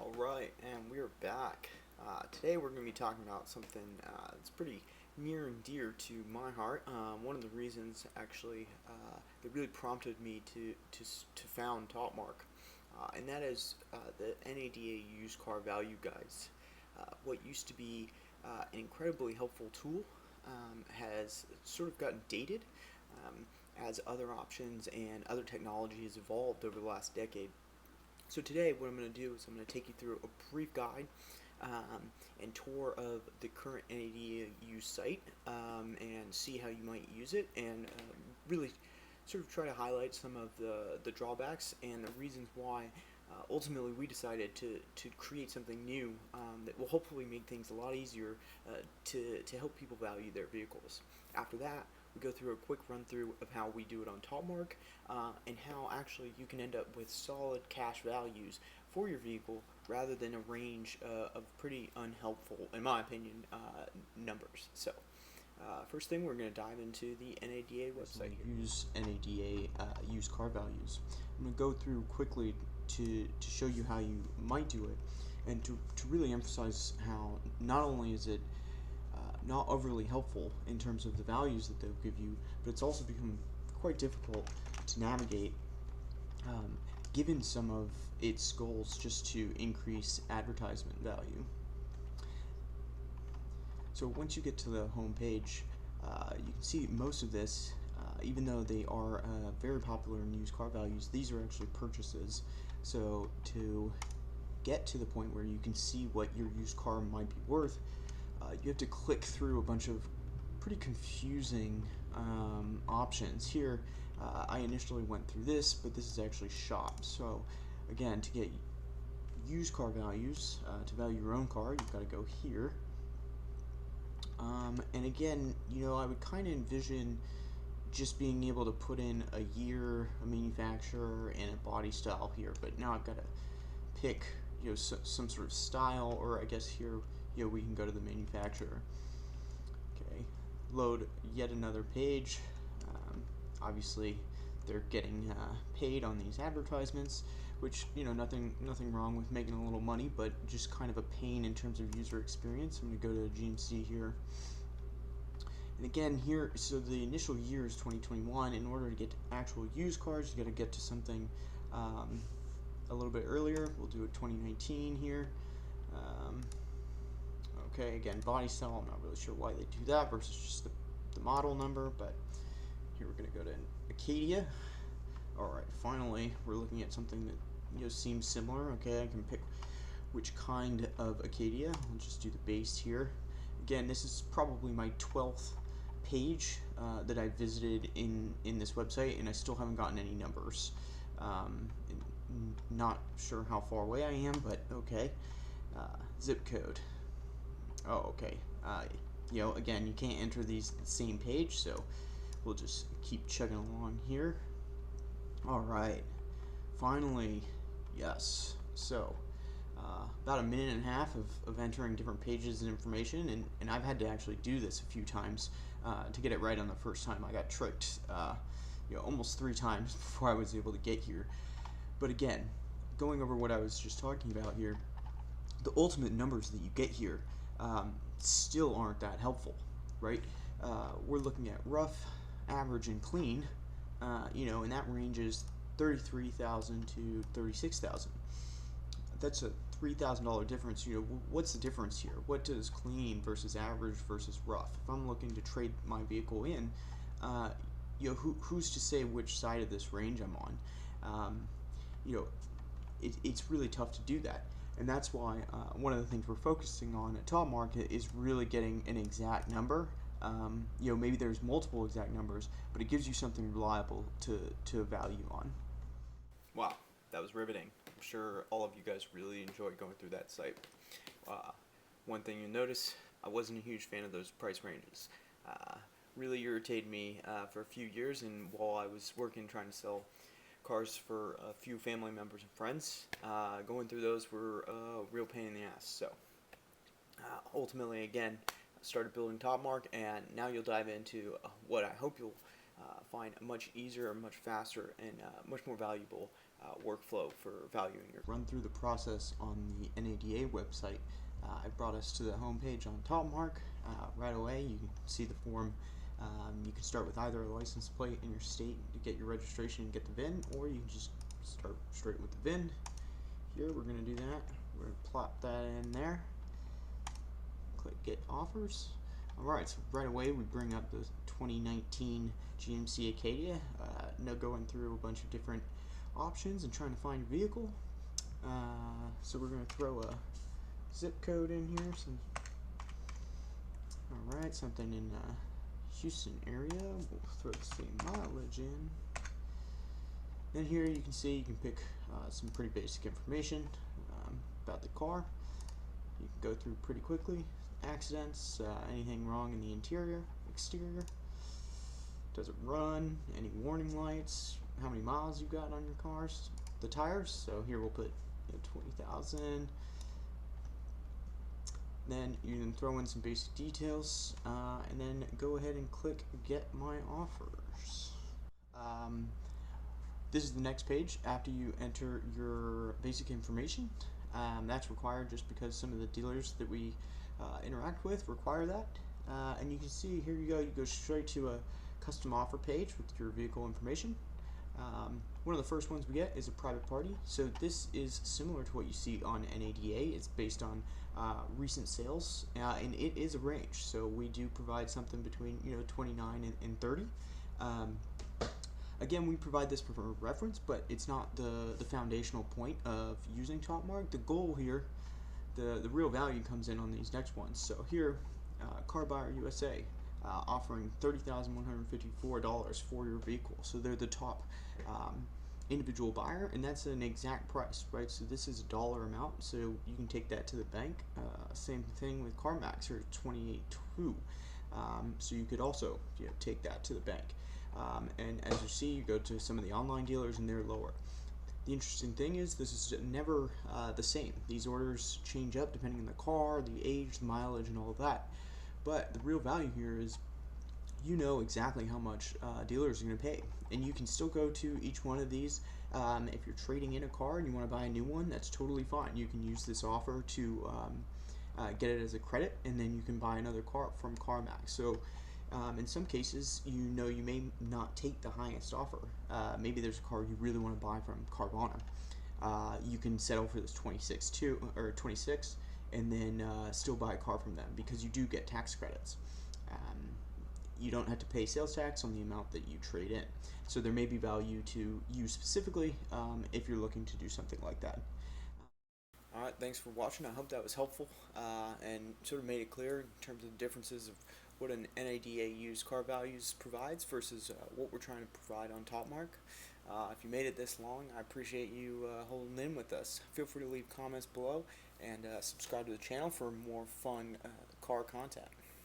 Alright, and we're back. Today we're going to be talking about something that's pretty near and dear to my heart. One of the reasons, actually, that really prompted me to found Topmarq, and that is the NADA used car value guides. What used to be an incredibly helpful tool has sort of gotten dated as other options and other technology has evolved over the last decade. So today what I'm going to do is I'm going to take you through a brief guide and tour of the current NADA use site and see how you might use it, and really sort of try to highlight some of the drawbacks and the reasons why ultimately we decided to create something new that will hopefully make things a lot easier to help people value their vehicles. After that, we go through a quick run through of how we do it on Topmarq and how actually you can end up with solid cash values for your vehicle rather than a range of pretty unhelpful, in my opinion, numbers. So first thing, we're going to dive into the NADA website here. Use NADA used car values. I'm going to go through quickly to show you how you might do it, and to really emphasize how not only is it not overly helpful in terms of the values that they'll give you, but it's also become quite difficult to navigate given some of its goals just to increase advertisement value. So once you get to the home page, you can see most of this, even though they are very popular in used car values, these are actually purchases. So to get to the point where you can see what your used car might be worth, you have to click through a bunch of pretty confusing options. Here, I initially went through this, but this is actually shop. So again, to get used car values, to value your own car, you've got to go here. And again, I would kind of envision just being able to put in a year, a manufacturer, and a body style here. But now I've got to pick, some sort of style, or I guess here, we can go to the manufacturer. Okay, load yet another page. Obviously, they're getting paid on these advertisements, which nothing wrong with making a little money, but just kind of a pain in terms of user experience. I'm going to go to GMC here, and again here, so the initial year is 2021. In order to get to actual used cars, you got to get to something a little bit earlier. We'll do a 2019 here. Okay, again, body style, I'm not really sure why they do that versus just the model number, but here we're going to go to Acadia. Alright, finally, we're looking at something that seems similar. Okay, I can pick which kind of Acadia. I'll just do the base here. Again, this is probably my 12th page that I visited in this website, and I still haven't gotten any numbers. Not sure how far away I am, but okay. Zip code. Oh, okay. Again, you can't enter these at the same page, so we'll just keep chugging along here. Alright, finally, yes. So, about a minute and a half of entering different pages and information, and I've had to actually do this a few times to get it right on the first time. I got tricked almost 3 times before I was able to get here. But again, going over what I was just talking about here, the ultimate numbers that you get here still aren't that helpful, right? We're looking at rough, average, and clean, and that ranges $33,000 to $36,000. That's a $3,000 difference. What's the difference here? What does clean versus average versus rough? If I'm looking to trade my vehicle in, who's to say which side of this range I'm on? It's really tough to do that. And that's why one of the things we're focusing on at Topmarq is really getting an exact number. Maybe there's multiple exact numbers, but it gives you something reliable to value on. Wow, that was riveting. I'm sure all of you guys really enjoyed going through that site. One thing you'll notice, I wasn't a huge fan of those price ranges. Really irritated me for a few years, and while I was working trying to sell cars for a few family members and friends, going through those were a real pain in the ass. So ultimately, again, I started building Topmarq, and now you'll dive into what I hope you'll find a much easier, much faster, and much more valuable workflow for valuing your. Run through the process on the NADA website. It brought us to the home page on Topmarq. Right away, you can see the form. You can start with either a license plate in your state to get your registration and get the VIN, or you can just start straight with the VIN. Here, we're going to do that. We're going to plop that in there. Click Get Offers. Alright, so right away we bring up the 2019 GMC Acadia. Now going through a bunch of different options and trying to find a vehicle. So we're going to throw a zip code in here. Alright, something in Houston area. We'll throw the same mileage in. Then here you can see you can pick some pretty basic information about the car. You can go through pretty quickly. Accidents, anything wrong in the interior, exterior, does it run, any warning lights, how many miles you've got on your cars, the tires. So here we'll put 20,000. Then you can throw in some basic details, and then go ahead and click Get My Offers. This is the next page after you enter your basic information. That's required just because some of the dealers that we interact with require that. And you can see here you go straight to a custom offer page with your vehicle information. One of the first ones we get is a private party. So this is similar to what you see on NADA. It's based on recent sales, and it is a range. So we do provide something between 29 and 30. Again, we provide this for reference, but it's not the foundational point of using Topmarq. The goal here, the real value comes in on these next ones. So here, Car Buyer USA offering $30,154 for your vehicle. So they're the top individual buyer, and that's an exact price, right? So this is a dollar amount, so you can take that to the bank. Same thing with CarMax here, $28,200. So you could also take that to the bank. And as you see, you go to some of the online dealers and they're lower. The interesting thing is this is never the same. These orders change up depending on the car, the age, the mileage, and all of that. But the real value here is you know exactly how much dealers are going to pay. And you can still go to each one of these. If you're trading in a car and you want to buy a new one, that's totally fine. You can use this offer to get it as a credit, and then you can buy another car from CarMax. So in some cases, you may not take the highest offer. Maybe there's a car you really want to buy from Carvana. You can settle for this 26 and then still buy a car from them because you do get tax credits. You don't have to pay sales tax on the amount that you trade in. So there may be value to you specifically if you're looking to do something like that. Alright, thanks for watching. I hope that was helpful and sort of made it clear in terms of the differences of what an NADA used car values provides versus what we're trying to provide on Topmarq. If you made it this long, I appreciate you holding in with us. Feel free to leave comments below and subscribe to the channel for more fun car content.